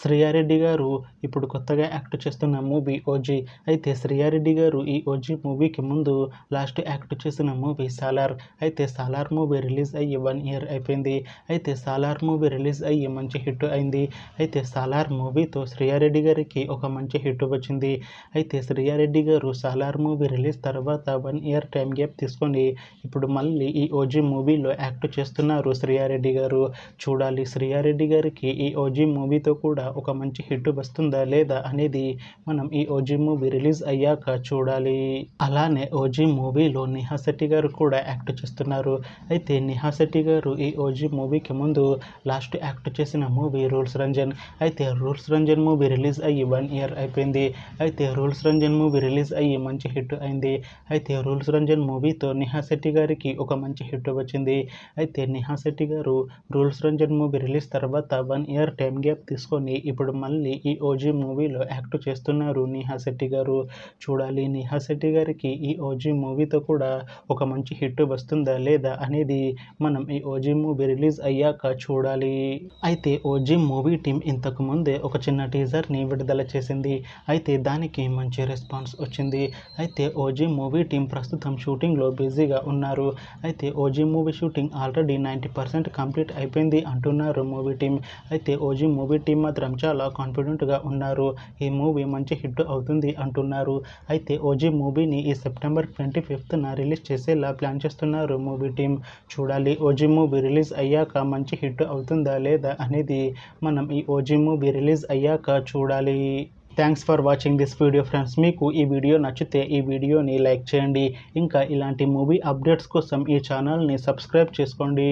శ్రీయారెడ్డి గారు ఇప్పుడు కొత్తగా యాక్ట్ చేస్తున్న మూవీ ఓజీ. అయితే శ్రీయారెడ్డి గారు ఈ ఓజీ మూవీకి ముందు లాస్ట్ యాక్ట్ చేసిన మూవీ సాలార్. అయితే సాలార్ మూవీ రిలీజ్ అయ్యి 1 year అయిపోయింది. అయితే సాలార్ మూవీ రిలీజ్ అయ్యి మంచి హిట్ అయింది. అయితే సాలార్ మూవీతో శ్రీయారెడ్డి గారికి ఒక మంచి హిట్ వచ్చింది. అయితే శ్రీయారెడ్డి గారు సాలార్ మూవీ రిలీజ్ తర్వాత 1 year టైం గ్యాప్ తీసుకొని ఇప్పుడు మళ్ళీ ఈ ఓజీ మూవీలో యాక్ట్ చేస్తున్నారు శ్రీయారెడ్డి గారు. చూడాలి శ్రీయారెడ్డి గారికి ఈ ఓజీ మూవీతో కూడా ఒక మంచి హిట్ వస్తుందా లేదా అనేది మనం ఈ ఓజీ మూవీ రిలీజ్ అయ్యాక చూడాలి. అలానే ఓజీ మూవీలో నేహా శెట్టి గారు కూడా యాక్ట్ చేస్తున్నారు. అయితే నేహా శెట్టి గారు ఈ ఓజీ మూవీకి ముందు లాస్ట్ యాక్ట్ చేసిన మూవీ రూల్స్ రంజన్. అయితే రూల్స్ రంజన్ మూవీ రిలీజ్ అయ్యి 1 year అయిపోయింది. అయితే రూల్స్ రంజన్ మూవీ రిలీజ్ అయ్యి మంచి హిట్ అయింది. అయితే రూల్స్ రంజన్ మూవీతో నేహా శెట్టి గారికి ఒక మంచి హిట్ వచ్చింది. అయితే నేహా శెట్టి గారు రూల్స్ రంజన్ మూవీ రిలీజ్ తర్వాత 1 year టైం గ్యాప్ తీసుకొని ఇప్పుడు మళ్ళీ ఈ ఓజీ మూవీలో యాక్ట్ చేస్తున్నారు నేహా శెట్టి గారు. చూడాలి నేహా శెట్టి గారికి ఈ ఓజీ మూవీతో కూడా ఒక మంచి హిట్ వస్తుందా లేదా అనేది మనం ఈ ఓజీ మూవీ రిలీజ్ అయ్యాక చూడాలి. అయితే ఓజీ మూవీ టీం ఇంతకు ముందే ఒక చిన్న టీజర్ని విడుదల చేసింది. అయితే దానికి మంచి రెస్పాన్స్ వచ్చింది. అయితే ఓజీ మూవీ టీం ప్రస్తుతం షూటింగ్లో బిజీగా ఉన్నారు. అయితే OG movie shooting already 90% complete అయిపోయింది అంటున్నారు మూవీ టీం. అయితే ఓజీ మూవీ టీం మాత్రం చాలా కాన్ఫిడెంట్గా ఉన్నారు. ఈ మూవీ మంచి హిట్ అవుతుంది అంటున్నారు. అయితే ఓజీ మూవీని ఈ September 25th రిలీజ్ చేసేలా ప్లాన్ చేస్తున్నారు మూవీ టీం. చూడాలి ఓజీ మూవీ రిలీజ్ అయ్యాక మంచి హిట్ అవుతుందా లేదా అనేది మనం ఈ ఓజీ మూవీ రిలీజ్ అయ్యాక చూడాలి. Thanks for watching this video friends. మీకు ఈ వీడియో నచ్చితే ఈ వీడియోని లైక్ చేయండి. ఇంకా ఇలాంటి మూవీ అప్డేట్స్ కోసం ఈ ఛానల్ని సబ్స్క్రైబ్ చేసుకోండి.